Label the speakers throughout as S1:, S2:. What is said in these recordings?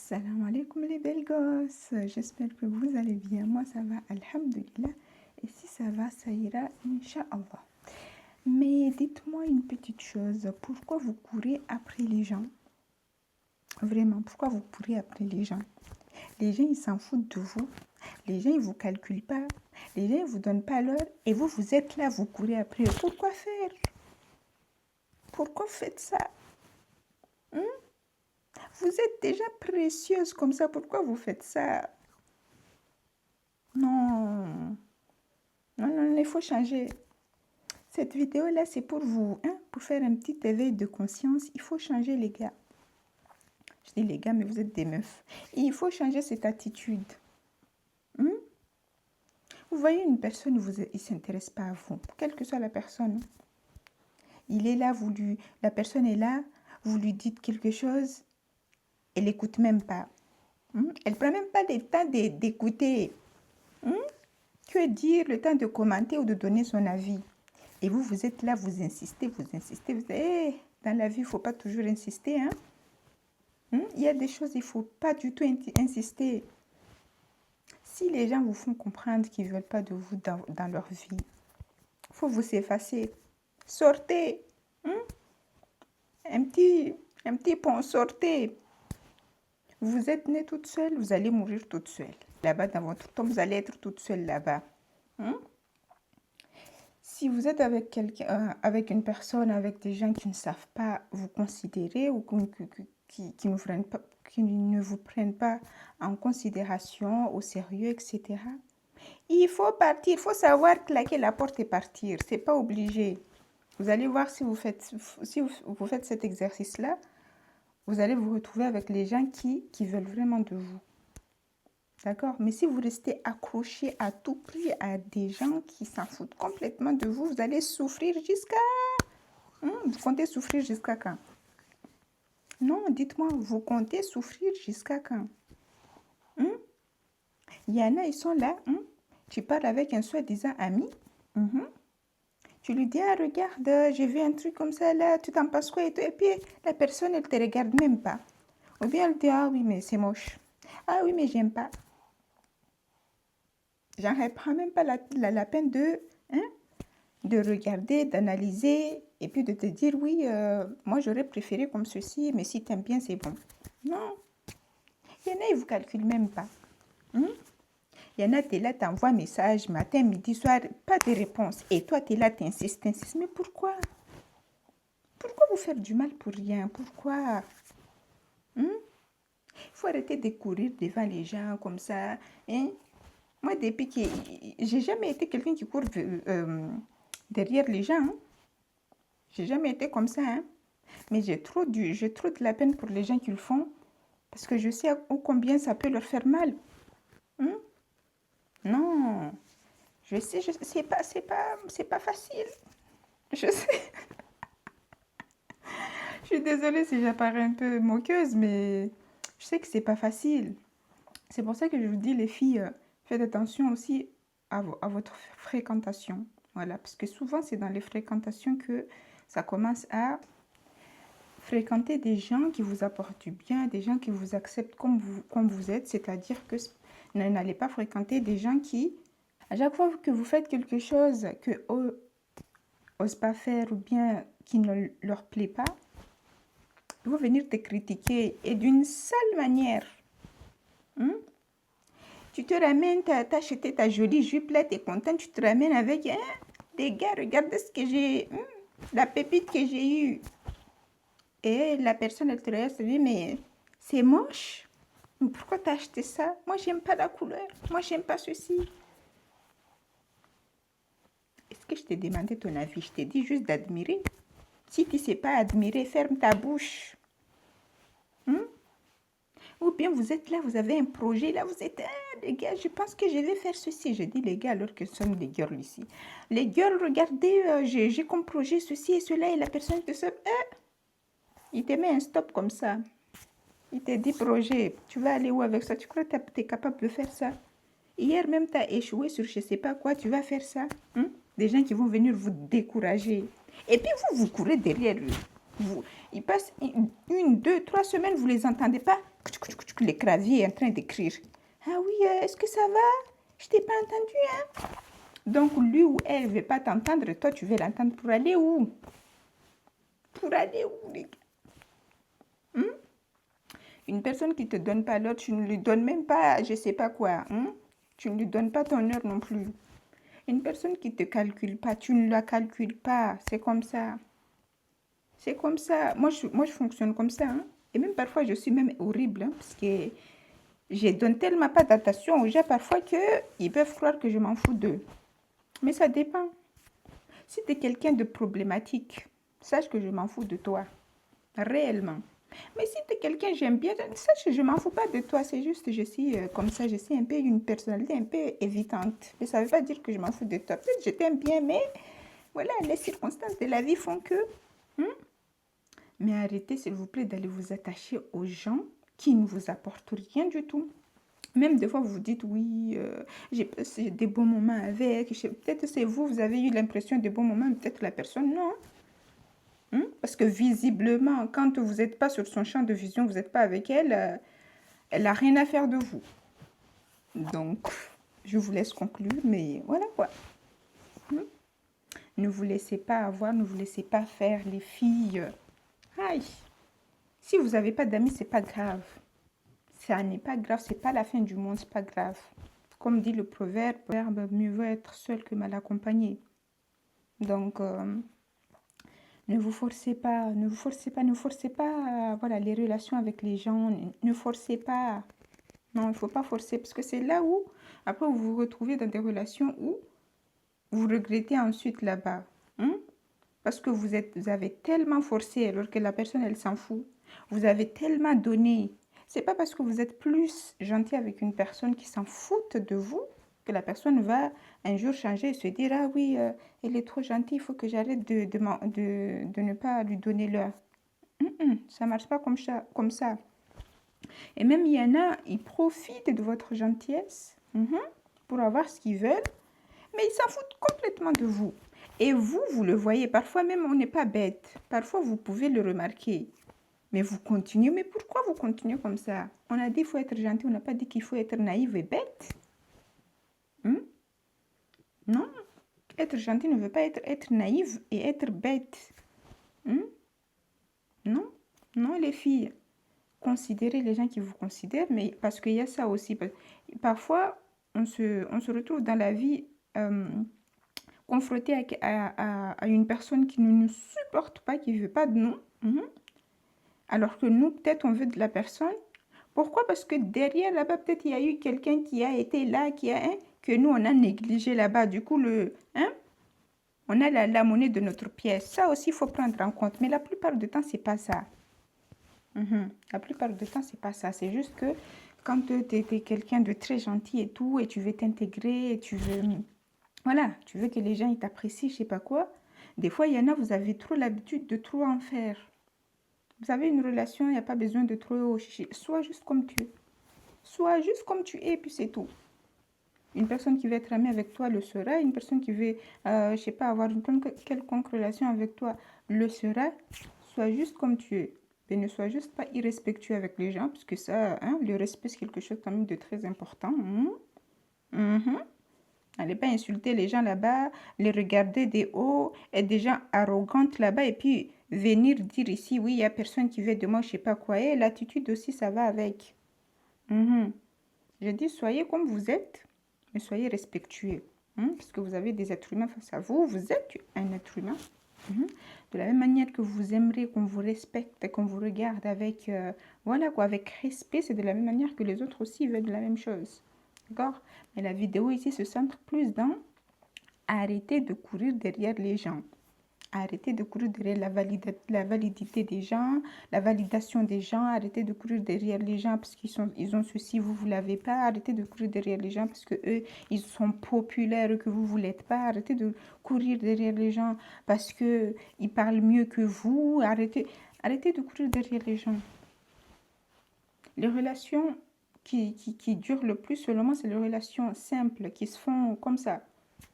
S1: Salam alaikum les belles gosses, j'espère que vous allez bien, moi ça va, alhamdulillah, et si ça va, ça ira, incha'Allah. Mais dites-moi une petite chose, pourquoi vous courez après les gens? Vraiment, pourquoi vous courez après les gens? Les gens, ils s'en foutent de vous, les gens, ils vous calculent pas, les gens, ils vous donnent pas l'heure, et vous, vous êtes là, vous courez après eux. Pourquoi faire? Pourquoi faites ça? Vous êtes déjà précieuse comme ça, pourquoi vous faites ça? Non, non, il faut changer. Cette vidéo-là, c'est pour vous, hein, pour faire un petit éveil de conscience. Il faut changer les gars. Je dis les gars, mais vous êtes des meufs. Et il faut changer cette attitude. Hmm? Vous voyez une personne, il ne s'intéresse pas à vous, quelle que soit la personne. Il est là, la personne est là, vous lui dites quelque chose, elle n'écoute même pas. Elle ne prend même pas le temps d'écouter. Que dire, le temps de commenter ou de donner son avis. Et vous, vous êtes là, vous insistez. Dans la vie, il ne faut pas toujours insister. Hein? Il y a des choses, il ne faut pas du tout insister. Si les gens vous font comprendre qu'ils ne veulent pas de vous dans leur vie, il faut vous effacer. Sortez. Un petit pont, sortez. Vous êtes née toute seule, vous allez mourir toute seule. Là-bas, dans votre tombe, vous allez être toute seule là-bas. Si vous êtes avec quelqu'un, avec une personne, avec des gens qui ne savent pas vous considérer ou qui ne vous prennent pas en considération, au sérieux, etc. Il faut partir, il faut savoir claquer la porte et partir. C'est pas obligé. Vous allez voir si vous faites cet exercice-là, vous allez vous retrouver avec les gens qui veulent vraiment de vous. D'accord? Mais si vous restez accroché à tout prix à des gens qui s'en foutent complètement de vous, vous allez souffrir jusqu'à... Vous comptez souffrir jusqu'à quand? Non, dites-moi, vous comptez souffrir jusqu'à quand? Il y en a, ils sont là. Tu parles avec un soi-disant ami. Tu lui dis, ah, regarde, j'ai vu un truc comme ça là, tu t'en passes quoi et tout. Et puis, la personne, elle ne te regarde même pas. Ou bien elle dit, ah oui, mais c'est moche. Ah oui, mais j'aime pas. J'en reprends même pas la peine de regarder, d'analyser et puis de te dire, oui, moi j'aurais préféré comme ceci, mais si tu aimes bien, c'est bon. Non. Il y en a, ils ne vous calculent même pas. Il y en a, tu es là, tu envoies un message matin, midi, soir, pas de réponse. Et toi, tu es là, tu insistes. Mais pourquoi? Pourquoi vous faire du mal pour rien? Pourquoi? Il faut arrêter de courir devant les gens comme ça. Moi, depuis que j'ai jamais été quelqu'un qui court derrière les gens. J'ai jamais été comme ça. Mais j'ai trop de la peine pour les gens qui le font. Parce que je sais combien ça peut leur faire mal. Non. Je sais, c'est pas facile. Je sais. Je suis désolée si j'apparais un peu moqueuse, mais je sais que c'est pas facile. C'est pour ça que je vous dis, les filles, faites attention aussi à votre fréquentation. Voilà, parce que souvent, c'est dans les fréquentations que ça commence à fréquenter des gens qui vous apportent du bien, des gens qui vous acceptent comme vous êtes. C'est-à-dire que n'allez pas fréquenter des gens qui, à chaque fois que vous faites quelque chose que eux n'osent pas faire ou bien qui ne leur plaît pas, ils vont venir te critiquer et d'une sale manière. Tu te ramènes, tu as acheté ta jolie jupe là, tu es contente, tu te ramènes avec des gars, regardez ce que j'ai, la pépite que j'ai eue. Et la personne, elle te regarde, elle te dit, mais c'est moche. Mais pourquoi tu as acheté ça? Moi, j'aime pas la couleur. Moi, j'aime pas ceci. Est-ce que je t'ai demandé ton avis? Je t'ai dit juste d'admirer. Si tu ne sais pas admirer, ferme ta bouche. Ou bien vous êtes là, vous avez un projet, là, vous êtes, les gars, je pense que je vais faire ceci. Je dis les gars alors que ce sont des girls ici. Les girls, regardez, j'ai comme projet ceci et cela, et la personne te dit, il te met un stop comme ça. Il te dit, projet, tu vas aller où avec ça? Tu crois que tu es capable de faire ça? Hier même, tu as échoué sur je ne sais pas quoi, tu vas faire ça? Des gens qui vont venir vous décourager. Et puis vous courez derrière eux. Ils passent 1, 2, 3 semaines, vous ne les entendez pas. les claviers en train d'écrire. Ah oui, est-ce que ça va? Je t'ai pas entendu, hein? Donc, lui ou elle ne veut pas t'entendre, toi, tu veux l'entendre pour aller où? Pour aller où, les gars? Une personne qui ne te donne pas l'heure, tu ne lui donnes même pas, je ne sais pas quoi. Tu ne lui donnes pas ton heure non plus. Une personne qui ne te calcule pas, tu ne la calcules pas. C'est comme ça. C'est comme ça. Moi, je fonctionne comme ça. Et même parfois, je suis même horrible. Parce que je donne tellement pas d'attention aux gens parfois qu'ils peuvent croire que je m'en fous d'eux. Mais ça dépend. Si tu es quelqu'un de problématique, sache que je m'en fous de toi. Réellement. Mais si tu es quelqu'un j'aime bien, sache que je m'en fous pas de toi. C'est juste, je suis comme ça, je suis un peu une personnalité un peu évitante. Mais ça ne veut pas dire que je m'en fous de toi. Peut-être que je t'aime bien, mais voilà, les circonstances de la vie font que... Mais arrêtez, s'il vous plaît, d'aller vous attacher aux gens qui ne vous apportent rien du tout. Même des fois, vous vous dites, oui, j'ai passé des bons moments avec. Peut-être c'est vous, vous avez eu l'impression de bons moments, peut-être la personne, non. Parce que visiblement, quand vous n'êtes pas sur son champ de vision, vous n'êtes pas avec elle, elle n'a rien à faire de vous. Donc, je vous laisse conclure, mais voilà quoi. Ne vous laissez pas avoir, ne vous laissez pas faire, les filles. Aïe. Si vous n'avez pas d'amis, c'est pas grave. Ça n'est pas grave, c'est pas la fin du monde, c'est pas grave. Comme dit le proverbe, mieux vaut être seul que mal accompagné. Donc, ne vous forcez pas, ne vous forcez pas, ne forcez pas, voilà, les relations avec les gens, ne forcez pas. Non, il ne faut pas forcer, parce que c'est là où, après, vous vous retrouvez dans des relations où vous regrettez ensuite là-bas. Parce que vous avez tellement forcé alors que la personne, elle s'en fout. Vous avez tellement donné. C'est pas parce que vous êtes plus gentil avec une personne qui s'en fout de vous que la personne va un jour changer et se dire, ah oui, elle est trop gentille, il faut que j'arrête de ne pas lui donner l'heure. Ça marche pas comme ça. Et même il y en a, ils profitent de votre gentillesse pour avoir ce qu'ils veulent, mais ils s'en foutent complètement de vous. Et vous, vous le voyez, parfois même on n'est pas bête. Parfois vous pouvez le remarquer. Mais vous continuez. Mais pourquoi vous continuez comme ça? On a dit qu'il faut être gentil, on n'a pas dit qu'il faut être naïf et bête. Non, être gentil ne veut pas être naïf et être bête. Non, non les filles. Considérez les gens qui vous considèrent, mais parce qu'il y a ça aussi. Parfois, on se retrouve dans la vie confronté à une personne qui ne nous supporte pas, qui ne veut pas de nous. Alors que nous, peut-être, on veut de la personne. Pourquoi? Parce que derrière, là-bas, peut-être, il y a eu quelqu'un qui a été là, que nous, on a négligé là-bas. Du coup, on a la monnaie de notre pièce. Ça aussi, il faut prendre en compte. Mais la plupart du temps, c'est pas ça. La plupart du temps, c'est pas ça. C'est juste que quand tu es quelqu'un de très gentil et tout, et tu veux t'intégrer, et tu veux... Voilà, tu veux que les gens ils t'apprécient, je sais pas quoi. Des fois, il y en a, vous avez trop l'habitude de trop en faire. Vous avez une relation, il n'y a pas besoin de trop... Sois juste comme tu es. Sois juste comme tu es, puis c'est tout. Une personne qui veut être amie avec toi le sera. Une personne qui veut, je sais pas, avoir une quelconque relation avec toi le sera. Sois juste comme tu es. Et ne sois juste pas irrespectueux avec les gens, parce que ça, le respect, c'est quelque chose quand même de très important. N'allez pas insulter les gens là-bas, les regarder des hauts, être des gens arrogantes là-bas et puis venir dire ici, oui, il n'y a personne qui veut de moi, je sais pas quoi. Et l'attitude aussi, ça va avec. Je dis, soyez comme vous êtes, mais soyez respectueux. Parce que vous avez des êtres humains face à vous, vous êtes un être humain. De la même manière que vous aimeriez qu'on vous respecte, qu'on vous regarde avec, voilà quoi, avec respect, c'est de la même manière que les autres aussi veulent la même chose. D'accord? Mais la vidéo ici se centre plus dans arrêter de courir derrière les gens. Arrêtez de courir derrière la validité des gens, la validation des gens. Arrêtez de courir derrière les gens parce ils ont ceci, vous ne l'avez pas. Arrêtez de courir derrière les gens parce que eux, ils sont populaires que vous ne l'êtes pas. Arrêtez de courir derrière les gens parce que ils parlent mieux que vous. Arrêtez de courir derrière les gens. Les relations qui durent le plus seulement, c'est les relations simples qui se font comme ça.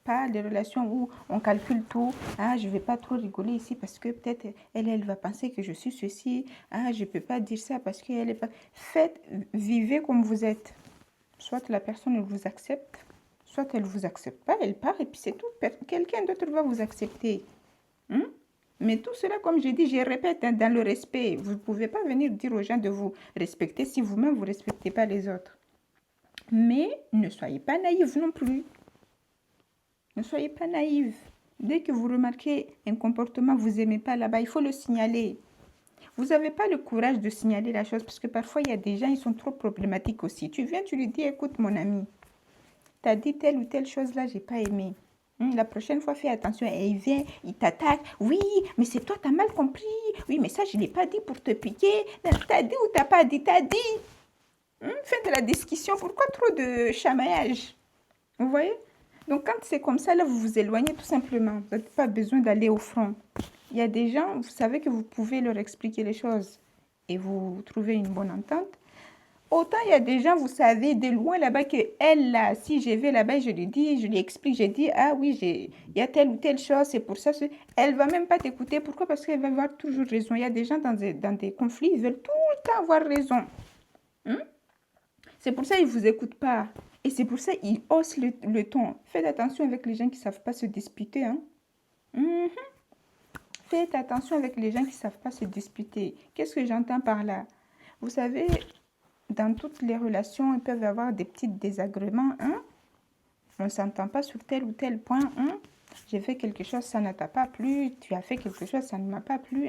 S1: Pas les relations où on calcule tout. Ah, je vais pas trop rigoler ici parce que peut-être elle va penser que je suis ceci. Ah, je peux pas dire ça parce qu'elle est pas... Faites, vivez comme vous êtes. Soit la personne elle vous accepte, soit elle vous accepte pas, elle part et puis c'est tout. Quelqu'un d'autre va vous accepter. Hein? Mais tout cela, comme je dis, je répète, hein, dans le respect. Vous ne pouvez pas venir dire aux gens de vous respecter si vous-même vous ne respectez pas les autres. Mais ne soyez pas naïfs non plus. Ne soyez pas naïfs. Dès que vous remarquez un comportement que vous n'aimez pas là-bas, il faut le signaler. Vous n'avez pas le courage de signaler la chose parce que parfois, il y a des gens, ils sont trop problématiques aussi. Tu viens, tu lui dis, écoute mon ami, tu as dit telle ou telle chose là, j'ai pas aimé. La prochaine fois, fais attention. Et il vient, il t'attaque. Oui, mais c'est toi, tu as mal compris. Oui, mais ça, je ne l'ai pas dit pour te piquer. T'as dit ou t'as pas dit? T'as dit. Faites de la discussion. Pourquoi trop de chamaillage? Vous voyez? Donc, quand c'est comme ça, là, vous vous éloignez tout simplement. Vous n'avez pas besoin d'aller au front. Il y a des gens, vous savez que vous pouvez leur expliquer les choses et vous trouvez une bonne entente. Autant il y a des gens, vous savez, de loin là-bas, que elle, là, si je vais là-bas, je lui dis, je lui explique, je dis, ah oui, il y a telle ou telle chose, c'est pour ça. Elle va même pas t'écouter. Pourquoi? Parce qu'elle va avoir toujours raison. Il y a des gens dans des conflits, ils veulent tout le temps avoir raison. C'est pour ça qu'ils ne vous écoutent pas. Et c'est pour ça qu'ils haussent le ton. Faites attention avec les gens qui ne savent pas se disputer. Faites attention avec les gens qui ne savent pas se disputer. Qu'est-ce que j'entends par là? Vous savez, dans toutes les relations, il peut y avoir des petits désagréments. On ne s'entend pas sur tel ou tel point. J'ai fait quelque chose, ça ne t'a pas plu. Tu as fait quelque chose, ça ne m'a pas plu.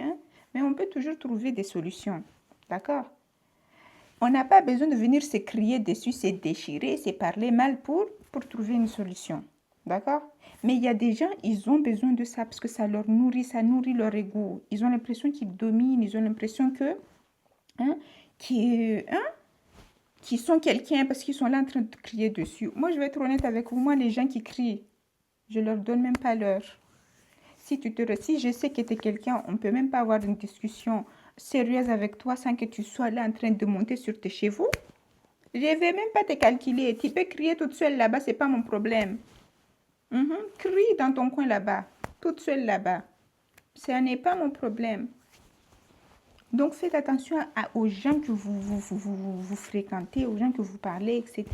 S1: Mais on peut toujours trouver des solutions. D'accord? On n'a pas besoin de venir se crier dessus, se déchirer, se parler mal pour trouver une solution. D'accord? Mais il y a des gens, ils ont besoin de ça parce que ça leur nourrit, ça nourrit leur ego. Ils ont l'impression qu'ils dominent, ils ont l'impression que... qui sont quelqu'un parce qu'ils sont là en train de crier dessus. Moi, je vais être honnête avec vous. Moi, les gens qui crient, je leur donne même pas l'heure. Si je sais que tu es quelqu'un, on peut même pas avoir une discussion sérieuse avec toi sans que tu sois là en train de monter sur tes chevaux. Je ne vais même pas te calculer. Tu peux crier toute seule là-bas, c'est pas mon problème. Crie dans ton coin là-bas, toute seule là-bas. Ce n'est pas mon problème. Donc, faites attention aux gens que vous fréquentez, aux gens que vous parlez, etc.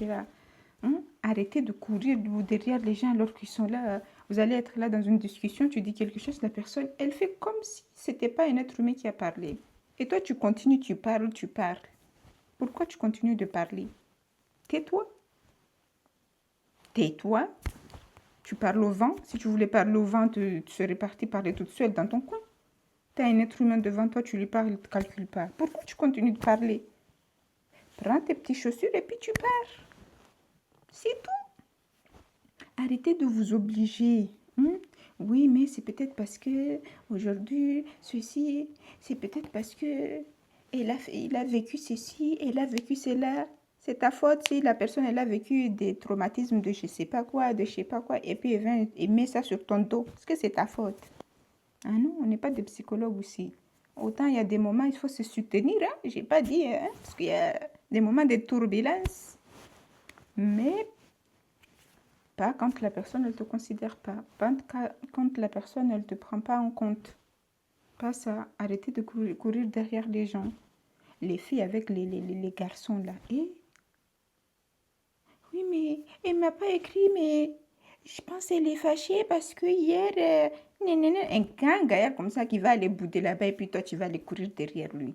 S1: Arrêtez de courir derrière les gens alors qu'ils sont là. Vous allez être là dans une discussion, tu dis quelque chose, la personne, elle fait comme si ce n'était pas un être humain qui a parlé. Et toi, tu continues, tu parles, tu parles. Pourquoi tu continues de parler? Tais-toi. Tais-toi. Tu parles au vent. Si tu voulais parler au vent, tu serais partie parler toute seule dans ton coin. Tu as un être humain devant toi, tu lui parles, il ne te calcule pas. Pourquoi tu continues de parler? Prends tes petites chaussures et puis tu pars. C'est tout. Arrêtez de vous obliger. Oui, mais c'est peut-être parce que aujourd'hui, ceci, c'est peut-être parce que il a vécu ceci, elle a vécu cela. C'est ta faute si la personne elle a vécu des traumatismes de je sais pas quoi, et puis elle vient et met ça sur ton dos. Est-ce que c'est ta faute? Ah non, on n'est pas des psychologues aussi. Autant il y a des moments, il faut se soutenir, j'ai pas dit, parce qu'il y a des moments de turbulence. Mais pas quand la personne ne te considère pas. Pas quand la personne ne te prend pas en compte. Pas ça. Arrêtez de courir derrière les gens. Les filles avec les garçons là. Oui, mais elle m'a pas écrit, mais je pense qu'elle est fâchée parce que hier, un grand gaillard comme ça qui va aller bouder là-bas et puis toi tu vas aller courir derrière lui.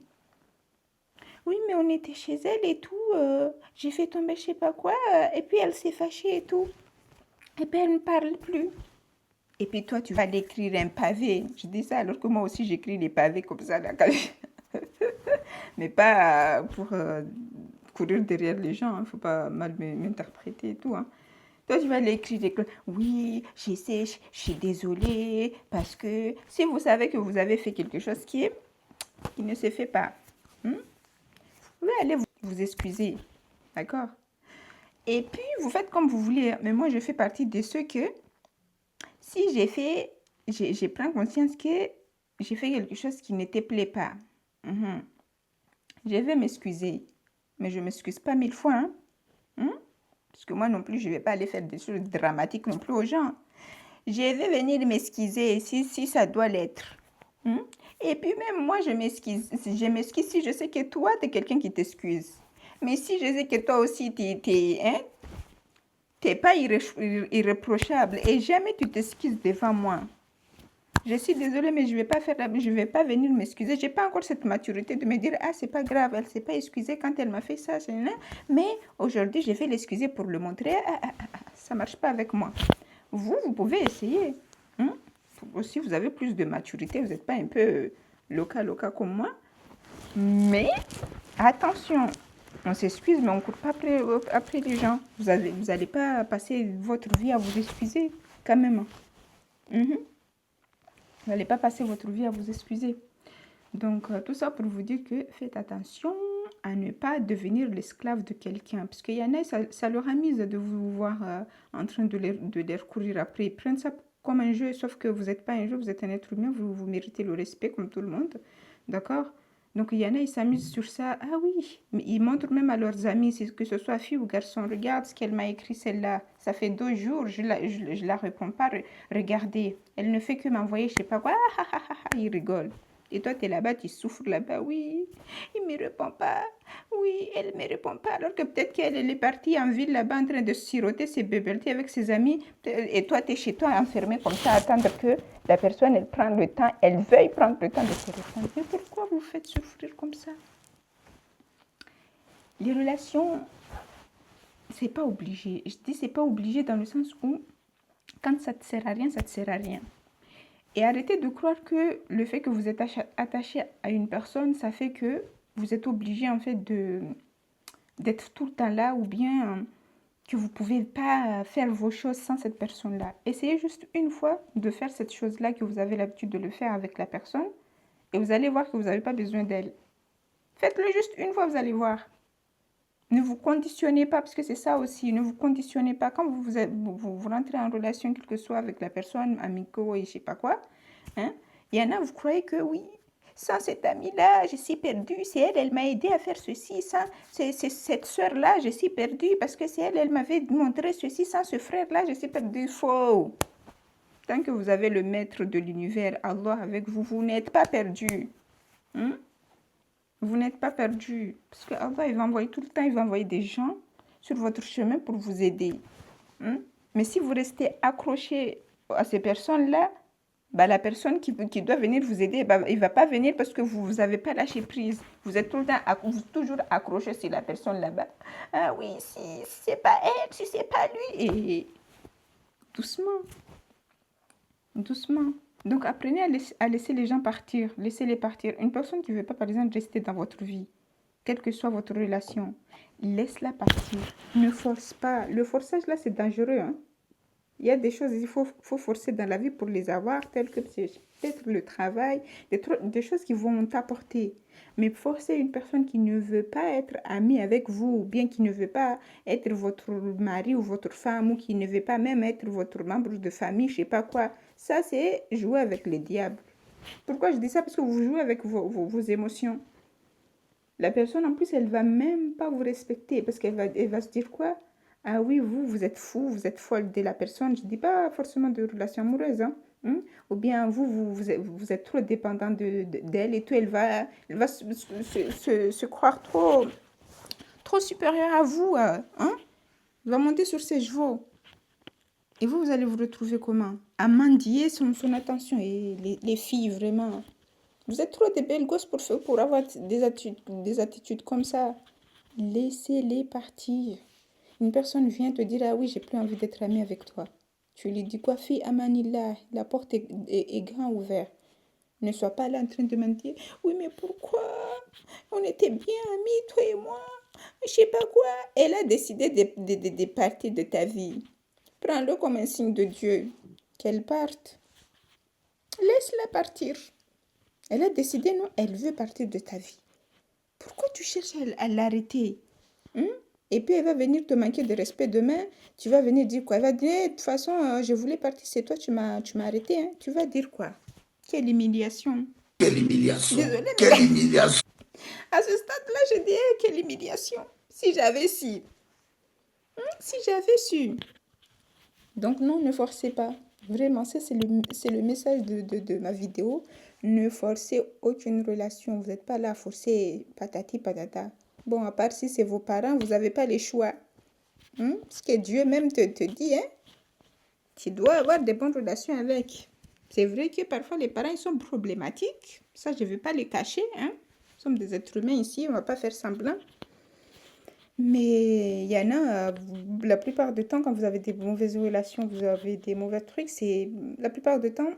S1: Oui, mais on était chez elle et tout. J'ai fait tomber je sais pas quoi et puis elle s'est fâchée et tout. Et puis elle ne parle plus. Et puis toi tu vas aller écrire un pavé. Je dis ça alors que moi aussi j'écris des pavés comme ça là. Mais pas pour courir derrière les gens. Faut pas mal m'interpréter et tout. Toi, tu vas l'écrire. Oui, je sais, je suis désolée. Parce que si vous savez que vous avez fait quelque chose qui ne se fait pas, vous pouvez aller vous excuser. D'accord? Et puis, vous faites comme vous voulez. Mais moi, je fais partie de ceux que, si je prends conscience que j'ai fait quelque chose qui ne te plaît pas. Je vais m'excuser. Mais je ne m'excuse pas 1000 fois. Parce que moi non plus, je ne vais pas aller faire des choses dramatiques non plus aux gens. Je vais venir m'excuser si ça doit l'être. Hmm? Et puis même moi, je m'excuse si je sais que toi, tu es quelqu'un qui t'excuse. Mais si je sais que toi aussi, t'es pas irréprochable et jamais tu t'excuses devant moi. Je suis désolée, mais je vais pas venir m'excuser. J'ai pas encore cette maturité de me dire, ah, c'est pas grave, elle s'est pas excusée quand elle m'a fait ça, mais aujourd'hui, je vais l'excuser pour le montrer. Ça marche pas avec moi. Vous pouvez essayer. Hein? Si vous avez plus de maturité, vous n'êtes pas un peu loca comme moi. Mais attention, on s'excuse, mais on ne court pas après les gens. Vous allez pas passer votre vie à vous excuser, quand même. Vous n'allez pas passer votre vie à vous excuser. Donc, tout ça pour vous dire que faites attention à ne pas devenir l'esclave de quelqu'un. Parce qu'il y en a, ça leur amuse de vous voir en train de les courir après. Ils prennent ça comme un jeu, sauf que vous n'êtes pas un jeu, vous êtes un être humain, vous méritez le respect comme tout le monde. D'accord? Donc, il y en a, ils s'amusent sur ça. Ah oui, mais ils montrent même à leurs amis, que ce soit fille ou garçon. Regarde ce qu'elle m'a écrit, celle-là. Ça fait 2 jours, je la réponds pas. Regardez, elle ne fait que m'envoyer, je sais pas quoi. Ils rigolent. Et toi, tu es là-bas, tu souffres là-bas. Oui, il ne me répond pas. Oui, elle ne me répond pas. Alors que peut-être qu'elle est partie en ville là-bas en train de siroter ses bubble tea avec ses amis. Et toi, tu es chez toi enfermé comme ça, à attendre que la personne, elle prenne le temps, elle veuille prendre le temps de te répondre. Mais pourquoi vous faites souffrir comme ça? Les relations, c'est pas obligé. Je dis c'est pas obligé dans le sens où quand ça te sert à rien, ça te sert à rien. Et arrêtez de croire que le fait que vous êtes attaché à une personne, ça fait que vous êtes obligé en fait d'être tout le temps là ou bien que vous ne pouvez pas faire vos choses sans cette personne-là. Essayez juste une fois de faire cette chose-là que vous avez l'habitude de le faire avec la personne et vous allez voir que vous n'avez pas besoin d'elle. Faites-le juste une fois, vous allez voir. Ne vous conditionnez pas, parce que c'est ça aussi, ne vous conditionnez pas. Quand vous rentrez en relation, quel que soit avec la personne, amico et je sais pas quoi, hein, il y en a, vous croyez que oui, sans cette amie-là, je suis perdue. C'est elle, elle m'a aidé à faire ceci. C'est cette soeur-là, je suis perdue parce que c'est elle, elle m'avait montré ceci. Sans ce frère-là, je suis perdue. Faux. Tant que vous avez le maître de l'univers, Allah, avec vous, vous n'êtes pas perdu. Hein? Vous n'êtes pas perdu. Parce que Allah, il va envoyer tout le temps, il va envoyer des gens sur votre chemin pour vous aider. Hein? Mais si vous restez accroché à ces personnes-là, bah, la personne qui doit venir vous aider, bah, il ne va pas venir parce que vous n'avez pas lâché prise. Vous êtes tout le temps toujours accroché sur la personne là-bas. Ah oui, si c'est pas elle, si c'est pas lui. Et doucement. Doucement. Donc, apprenez à laisser les gens partir. Laissez-les partir. Une personne qui ne veut pas, par exemple, rester dans votre vie, quelle que soit votre relation, laisse-la partir. Ne force pas. Le forçage, là, c'est dangereux. Hein? Il y a des choses qu'il faut forcer dans la vie pour les avoir, telles que peut-être le travail, des choses qui vont t'apporter. Mais forcer une personne qui ne veut pas être amie avec vous, ou bien qui ne veut pas être votre mari ou votre femme, ou qui ne veut pas même être votre membre de famille, je sais pas quoi, ça c'est jouer avec le diable. Pourquoi je dis ça? Parce que vous jouez avec vos émotions. La personne, en plus, elle va même pas vous respecter, parce elle va se dire quoi? Ah oui, vous êtes fou, vous êtes folle de la personne. Je ne dis pas forcément de relation amoureuse. Hein? Ou bien vous êtes trop dépendant d'elle et tout. Elle va se croire trop supérieure à vous. Hein? Elle va monter sur ses chevaux. Et vous allez vous retrouver comment? À mendier son attention. Et les filles, vraiment, vous êtes trop des belles gosses pour avoir des attitudes comme ça. Laissez-les partir. Une personne vient te dire, ah oui, j'ai plus envie d'être amie avec toi. Tu lui dis quoi, fille, amanillah, la porte est grand ouverte. Ne sois pas là en train de mentir. Oui, mais pourquoi? On était bien amis, toi et moi. Je sais pas quoi. Elle a décidé de partir de ta vie. Prends-le comme un signe de Dieu. Qu'elle parte. Laisse-la partir. Elle a décidé, non, elle veut partir de ta vie. Pourquoi tu cherches à l'arrêter? Et puis, elle va venir te manquer de respect demain. Tu vas venir dire quoi? Elle va dire, de toute façon, je voulais partir, c'est toi, tu m'as arrêté. Hein. Tu vas dire quoi? Quelle humiliation.
S2: Quelle humiliation.
S1: Désolée,
S2: Quelle
S1: mais
S2: humiliation.
S1: à ce stade-là, je dis, quelle humiliation. Si j'avais si. Si j'avais su. Donc non, ne forcez pas. Vraiment, ça c'est le message de ma vidéo. Ne forcez aucune relation. Vous n'êtes pas là à forcer patati patata. Bon, à part si c'est vos parents, vous n'avez pas les choix. Parce que Dieu même te dit, hein, tu dois avoir des bonnes relations avec. C'est vrai que parfois les parents ils sont problématiques. Ça, je ne vais pas les cacher. Hein. Nous sommes des êtres humains ici, on ne va pas faire semblant. Mais il y en a, la plupart du temps, quand vous avez des mauvaises relations, vous avez des mauvais trucs, c'est la plupart du temps,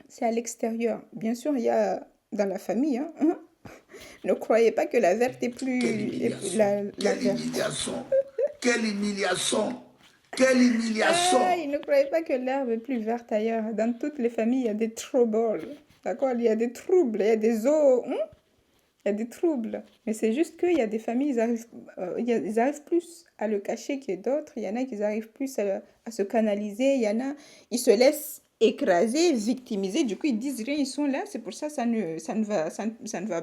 S1: c'est à l'extérieur. Bien sûr, il y a dans la famille. Hein. Ne croyez pas que la verte est plus...
S2: Quelle humiliation! Quelle humiliation! Quelle humiliation! Quelle humiliation!
S1: Ah, ne croyez pas que l'herbe est plus verte ailleurs. Dans toutes les familles, il y a des troubles. D'accord? Il y a des troubles, il y a des eaux. Il y a des troubles. Mais c'est juste qu'il y a des familles, ils arrivent plus à le cacher que d'autres. Il y en a qui arrivent plus à se canaliser. Il y en a, ils se laissent écraser, victimiser. Du coup, ils disent rien, ils sont là. C'est pour ça ça ne va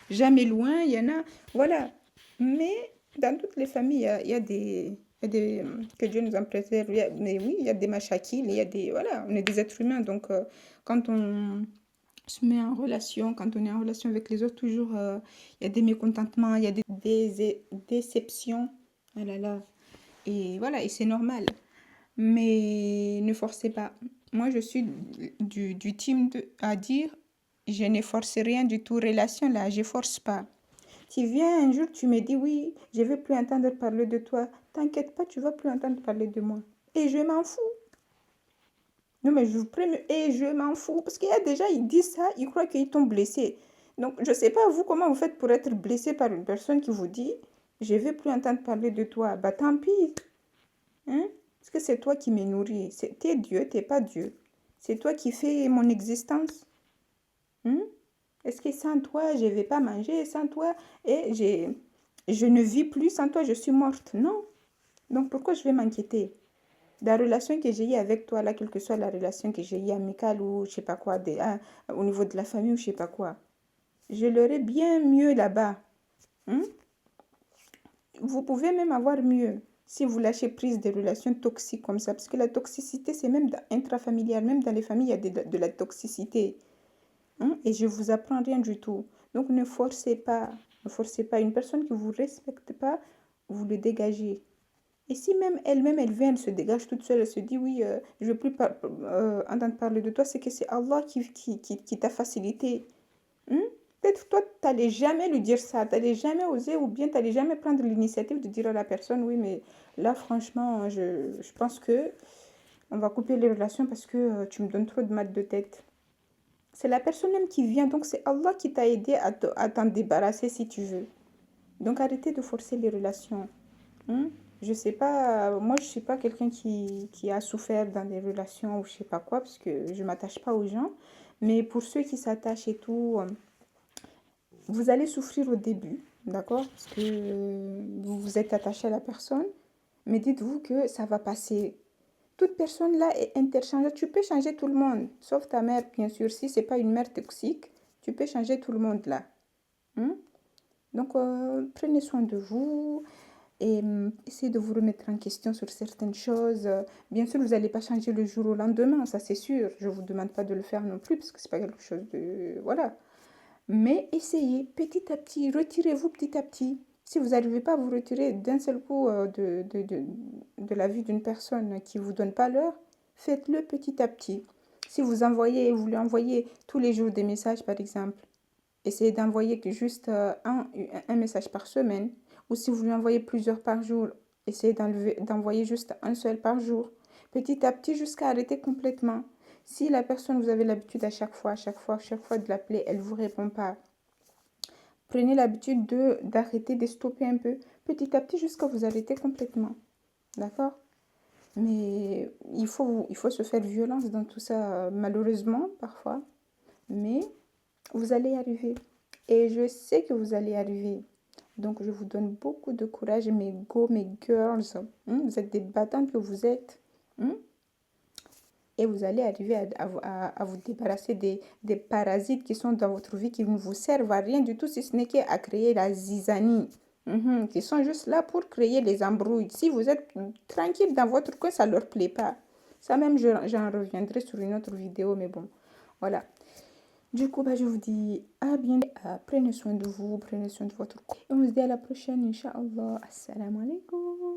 S1: jamais loin. Il y en a, voilà. Mais dans toutes les familles, il y a des... que Dieu nous en préserve. Mais oui, il y a des machakils, il y a des... Voilà, on est des êtres humains. Donc, quand on se met en relation, quand on est en relation avec les autres, toujours, il y a des mécontentements, il y a des déceptions. Ah là là. Et voilà, et c'est normal. Mais ne forcez pas. Moi, je suis du team à dire, je ne force rien du tout. Relation là, je force pas. Tu viens un jour, tu me dis, oui, je ne veux plus entendre parler de toi. T'inquiète pas, tu vas plus entendre parler de moi. Et je m'en fous. Non, mais je vous préviens, et je m'en fous. Parce qu'il y a déjà, ils disent ça, ils croient qu'ils t'ont blessé. Donc, je ne sais pas, vous, comment vous faites pour être blessé par une personne qui vous dit, je ne veux plus entendre parler de toi. Bah, tant pis. Hein? Parce que c'est toi qui me nourris. T'es Dieu, t'es pas Dieu. C'est toi qui fais mon existence. Hein? Est-ce que sans toi, je ne vais pas manger? Sans toi, et je ne vis plus. Sans toi, je suis morte. Non. Donc, pourquoi je vais m'inquiéter? La relation que j'ai eue avec toi, là, quelle que soit la relation que j'ai eue amicale ou je sais pas quoi, au niveau de la famille ou je sais pas quoi, je l'aurais bien mieux là-bas. Hein? Vous pouvez même avoir mieux si vous lâchez prise des relations toxiques comme ça. Parce que la toxicité, c'est même intrafamilial. Même dans les familles, il y a de la toxicité. Hein? Et je vous apprends rien du tout. Donc ne forcez pas. Ne forcez pas. Une personne qui ne vous respecte pas, vous le dégagez. Et si même elle-même, elle vient, elle se dégage toute seule, elle se dit, oui, je ne veux plus entendre parler de toi, c'est que c'est Allah qui t'a facilité. Hmm? Peut-être toi, tu n'allais jamais lui dire ça, tu n'allais jamais oser ou bien tu n'allais jamais prendre l'initiative de dire à la personne, oui, mais là, franchement, je pense que on va couper les relations parce que tu me donnes trop de mal de tête. C'est la personne même qui vient, donc c'est Allah qui t'a aidé à t'en débarrasser si tu veux. Donc arrêtez de forcer les relations. Hmm? Je sais pas, moi je suis pas quelqu'un qui a souffert dans des relations ou je sais pas quoi, parce que je m'attache pas aux gens. Mais pour ceux qui s'attachent et tout, vous allez souffrir au début, d'accord? Parce que vous vous êtes attaché à la personne, mais dites-vous que ça va passer. Toute personne là est interchangeable. Tu peux changer tout le monde, sauf ta mère, bien sûr. Si c'est pas une mère toxique, tu peux changer tout le monde là. Hmm? Donc, prenez soin de vous et essayez de vous remettre en question sur certaines choses. Bien sûr, vous n'allez pas changer le jour au lendemain, ça c'est sûr. Je ne vous demande pas de le faire non plus, parce que c'est pas quelque chose de... Voilà. Mais essayez petit à petit, retirez-vous petit à petit. Si vous n'arrivez pas à vous retirer d'un seul coup de la vie d'une personne qui ne vous donne pas l'heure, faites-le petit à petit. Si vous lui envoyez tous les jours des messages, par exemple, essayez d'envoyer juste un message par semaine. Ou si vous lui envoyez plusieurs par jour, essayez d'envoyer juste un seul par jour. Petit à petit jusqu'à arrêter complètement. Si la personne, vous avez l'habitude à chaque fois de l'appeler, elle ne vous répond pas, prenez l'habitude d'arrêter, de stopper un peu, petit à petit jusqu'à vous arrêter complètement. D'accord? Mais il faut se faire violence dans tout ça, malheureusement, parfois. Mais vous allez y arriver. Et je sais que vous allez y arriver. Donc, je vous donne beaucoup de courage, mes go, mes girls. Vous êtes des battantes que vous êtes. Et vous allez arriver à vous débarrasser des parasites qui sont dans votre vie, qui ne vous servent à rien du tout, si ce n'est qu'à créer la zizanie. Ils sont juste là pour créer les embrouilles. Si vous êtes tranquille dans votre coin, ça leur plaît pas. Ça même, j'en reviendrai sur une autre vidéo, mais bon, voilà. Du coup, je vous dis à bientôt. Prenez soin de vous, prenez soin de votre corps. Et on se dit à la prochaine, Inch'Allah. Assalamu alaikum.